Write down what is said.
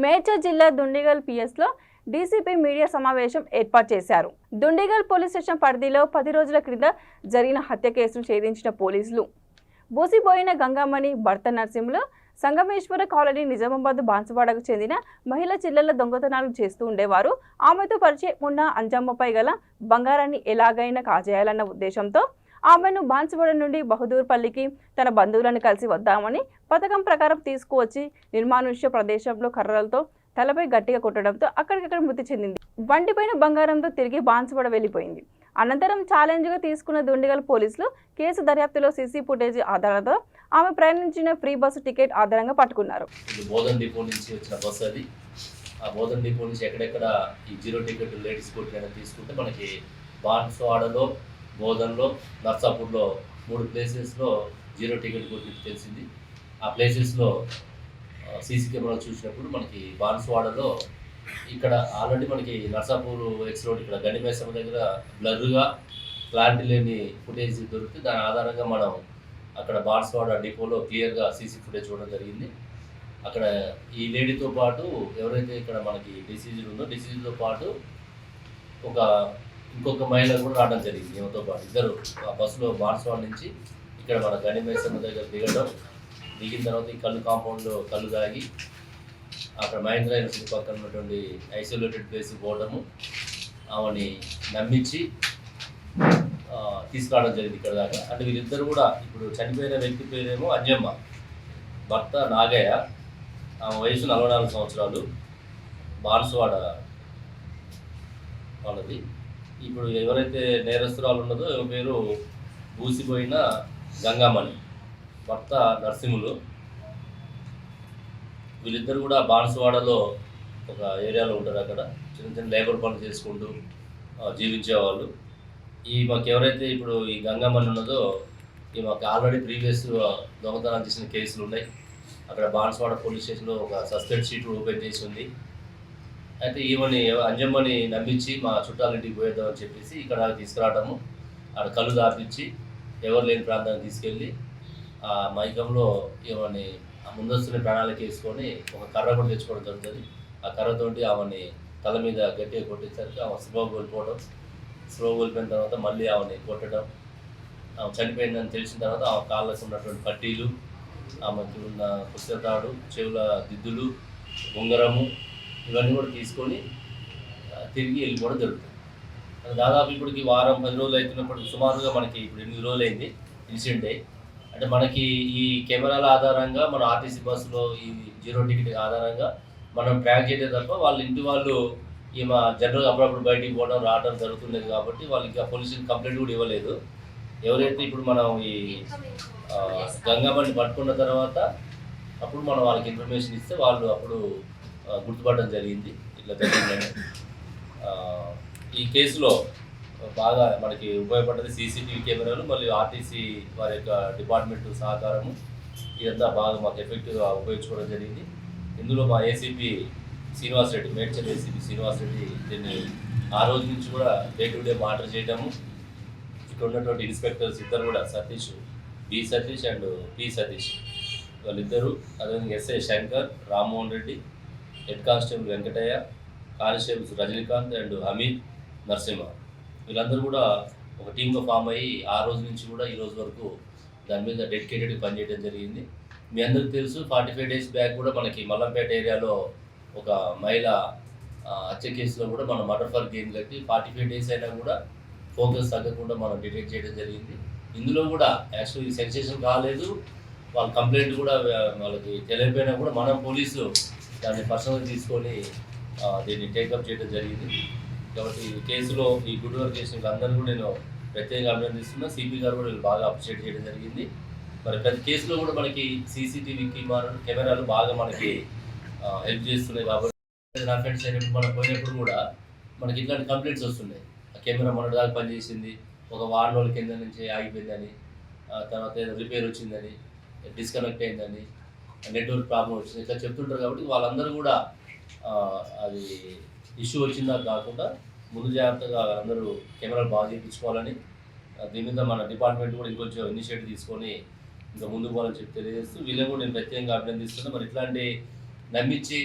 మేడ్చల్ జిల్లా Dundigal పిఎస్లో DCP media సమావేశం ఏర్పాటు చేశారు. దుండిగల్ పోలీస్ స్టేషన్ పరిధిలో 10 రోజుల క్రింద జరిగిన హత్య కేసును ఛేదించిన పోలీసులు బోసిపోయిన గంగామణి భర్త నర్సింహులు సంగమేశ్వర కాలనీ నిజామాబాద్ బాన్సువాడకు చెందిన మహిళ చిల్లల దొంగతనాలు చేస్తూ ఉండేవారు. ఆమెతో పరిచయం ఉన్న అంజమ్మపై గల బంగారాన్ని ఎలాగైనా కాజేయాలన్న ఉద్దేశంతో ఆమెను బాన్సువాడ నుండి బహదూర్పల్లికి తన బంధువులను కలిసి వద్దామని పథకం ప్రకారం తీసుకువచ్చి నిర్మానుష్య ప్రదేశంలో కర్రలతో తలపై గట్టిగా కొట్టడంతో అక్కడికక్కడ మృతి చెందింది. వంటిపైన బంగారంతో తిరిగి బాన్సువాడ వెళ్లిపోయింది. అనంతరం ఛాలెంజ్గా తీసుకున్న దుండిగల్ పోలీసులు కేసు దర్యాప్తులో సీసీ ఫుటేజ్ ఆధారంతో ఆమె ప్రయాణించిన ఫ్రీ బస్సు టికెట్ ఆధారంగా పట్టుకున్నారు. బోధన్ డిపో నుంచి వచ్చిన బస్సు అది. ఆ బోధన్ డిపో నుంచి ఎక్కడెక్కడ ఈ జీరో టికెట్ లేడీస్ కోర్టు తీసుకుంటే మనకి బాన్సువాడలో, బోధన్లో, నర్సాపూర్లో 3 ప్లేసెస్లో జీరో టికెట్ కోర్టు తెలిసింది. ఆ ప్లేసెస్లో సీసీ కెమెరాలు చూసినప్పుడు మనకి బాన్సువాడలో ఇక్కడ ఆల్రెడీ మనకి నర్సాపూర్ ఎక్స్ రోడ్ ఇక్కడ గండిమేసమ్మ దగ్గర బ్లర్గా క్లారిటీ లేని ఫుటేజ్ దొరికితే దాని ఆధారంగా మనం అక్కడ బాన్సువాడ డిపోలో క్లియర్గా సీసీ ఫుటేజ్ చూడడం జరిగింది. అక్కడ ఈ లేడీతో పాటు ఎవరైతే ఇక్కడ మనకి డిసీజులు ఉందో డిసీజులతో పాటు ఇంకొక మహిళ కూడా రావడం జరిగింది. ఈమెతో పాటు ఇద్దరు ఆ బస్సులో బాన్సువాడ నుంచి ఇక్కడ మన గండిమేసమ్మ దగ్గర దిగిన తర్వాత ఈ కళ్ళు కాంపౌండ్లో కళ్ళు తాగి అక్కడ మహేంద్ర యూనివర్సిటీ పక్కన ఉన్నటువంటి ఐసోలేటెడ్ ప్లేస్కి పోవడము, ఆమెని నమ్మించి తీసుకురావడం జరిగింది ఇక్కడ దాకా. అంటే వీళ్ళిద్దరు కూడా ఇప్పుడు చనిపోయిన వ్యక్తి పేరేమో అంజమ్మ, భర్త నాగయ్య, ఆమె వయసు 44 సంవత్సరాలు, బాన్సువాడ వాళ్ళది. ఇప్పుడు ఎవరైతే నేరస్తురాలు ఉన్నదో ఆమె పేరు బూసిపోయిన గంగామణి, భర్త నర్సింహులు. వీళ్ళిద్దరు కూడా బాన్సువాడలో ఒక ఏరియాలో ఉంటారు. అక్కడ చిన్న చిన్న లేబర్ పనులు చేసుకుంటూ జీవించేవాళ్ళు. మాకు ఎవరైతే ఇప్పుడు ఈ గంగామణి ఉన్నదో మాకు ఆల్రెడీ ప్రీవియస్ దొంగతనాలు చేసిన కేసులు ఉన్నాయి. అక్కడ బాన్సువాడ పోలీస్ స్టేషన్లో ఒక సస్పెండ్ షీట్ ఓపెన్ చేసి ఉంది. అయితే ఈమెని అంజమ్మని నమ్మించి మా చుట్టాలింటికి పోయేద్దామని చెప్పేసి ఇక్కడ తీసుకురావడము, అక్కడ కళ్ళు దాపించి ఎవరు లేని ప్రాంతానికి తీసుకెళ్ళి ఆ మైకంలో ఈమెని ముందస్తుని ప్రణాళిక వేసుకొని ఒక కర్ర కూడా తెచ్చుకోవడం జరుగుతుంది. ఆ కర్రతోటి ఆమెని తల మీద గట్టిగా కొట్టేసరికి ఆమె స్లో కోల్పోయిన తర్వాత మళ్ళీ ఆమెని కొట్టడం, ఆమె చనిపోయిందని తెలిసిన తర్వాత ఆమె కాళ్ళకు ఉన్నటువంటి పట్టీలు, ఆమెకి ఉన్న పుస్తకాడు, చెవుల దిద్దులు, ఉంగరము ఇవన్నీ కూడా తీసుకొని తిరిగి వెళ్ళిపోవడం జరుగుతుంది. దాదాపు ఇప్పటికి వారం 10 రోజులు అవుతున్నప్పటికి సుమారుగా మనకి ఇప్పుడు 8 రోజులు అయింది ఇన్సిడెంట్ అయ్యి. అంటే మనకి ఈ కెమెరాల ఆధారంగా మన ఆర్టీసీ బస్సులో ఈ జీరో టికెట్ ఆధారంగా మనం ట్రాక్ చేయడం తప్ప వాళ్ళ ఇంటి వాళ్ళు ఈమె జనరల్గా అప్పుడప్పుడు బయటికి పోవడం రావడం జరుగుతుండేది కాబట్టి వాళ్ళకి ఇంకా పోలీసులు కంప్లైంట్ కూడా ఇవ్వలేదు. ఎవరైతే ఇప్పుడు మనం ఈ గంగామణి పట్టుకున్న తర్వాత అప్పుడు మనం వాళ్ళకి ఇన్ఫర్మేషన్ ఇస్తే వాళ్ళు అప్పుడు గుర్తుపట్టడం జరిగింది ఇట్లా జరిగిందని. ఈ కేసులో బాగా మనకి ఉపయోగపడ్డది సీసీటీవీ కెమెరాలు, మళ్ళీ ఆర్టీసీ వారి యొక్క డిపార్ట్మెంట్ సహకారము, ఇదంతా బాగా మాకు ఎఫెక్టివ్గా ఉపయోగించుకోవడం జరిగింది. ఇందులో మా ఏసీపీ శ్రీనివాస్ రెడ్డి, మేడ్చల్ ఏసీపీ శ్రీనివాస్ రెడ్డి దీన్ని ఆ రోజు నుంచి కూడా డే టు డే మానిటర్ చేయడము, ఇక్కడ ఉన్నటువంటి ఇన్స్పెక్టర్స్ ఇద్దరు కూడా Satish, B Satish and P Satish వాళ్ళిద్దరు, అదేవిధంగా SI Shankar, Rammohan Reddy, head constable Venkataiah, constables Rajinikanth and Hamid, Narasimha, వీళ్ళందరూ కూడా ఒక టీమ్గా ఫామ్ అయ్యి ఆ రోజు నుంచి కూడా ఈ రోజు వరకు దాని మీద డెడికేటెడ్గా పనిచేయడం జరిగింది. మీ అందరికీ తెలుసు 45 డేస్ బ్యాక్ కూడా మనకి మల్లంపేట ఏరియాలో ఒక మహిళ హత్య కేసులో కూడా మనం మర్డర్ ఫర్ గెయిన్ కట్టి 45 డేస్ అయినా కూడా ఫోకస్ తగ్గకుండా మనం డిటెక్ట్ చేయడం జరిగింది. ఇందులో కూడా యాక్చువల్లీ సెన్సేషన్ కాలేదు, వాళ్ళ కంప్లైంట్ కూడా వాళ్ళకి తెలియకపోయినా కూడా మనం పోలీసు దాన్ని పర్సనల్గా తీసుకొని దీన్ని టేకప్ చేయడం జరిగింది. కాబట్టి ఈ కేసులో ఈ గుడ్ వర్క్ చేసిన అందరూ కూడా నేను ప్రత్యేకంగా అభినందిస్తున్నా. సిపి గారు కూడా బాగా అప్రిషియేట్ చేయడం జరిగింది. మరి ప్రతి కేసులో కూడా మనకి సీసీటీవీ కెమెరాలు బాగా మనకి హెల్ప్ చేస్తున్నాయి. కాబట్టి నా ఫ్రెండ్స్ అయినప్పుడు మనం పోయినప్పుడు కూడా మనకి ఇట్లాంటి కంప్లైంట్స్ వస్తున్నాయి. ఆ కెమెరా మొన్నటి దాకా పనిచేసింది, ఒక వారం రోజుల కింద నుంచి ఆగిపోయిందని, తర్వాత ఏదో రిపేర్ వచ్చిందని, డిస్కనెక్ట్ అయిందని, నెట్వర్క్ ప్రాబ్లం వచ్చింది, ఇట్లా చెప్తుంటారు. కాబట్టి వాళ్ళందరూ కూడా అది ఇష్యూ వచ్చిందా కాకుండా ముందు జాగ్రత్తగా అందరూ కెమెరాలు బాగా చేయించుకోవాలని, దీని మీద మన డిపార్ట్మెంట్ కూడా ఇంకొంచెం ఇనిషియేటివ్ తీసుకొని ఇంకా ముందుకు పోవాలని చెప్పి తెలియజేస్తూ వీళ్ళని కూడా నేను ప్రత్యేకంగా అభినందిస్తున్నాను. మరి ఇట్లాంటి నమ్మించి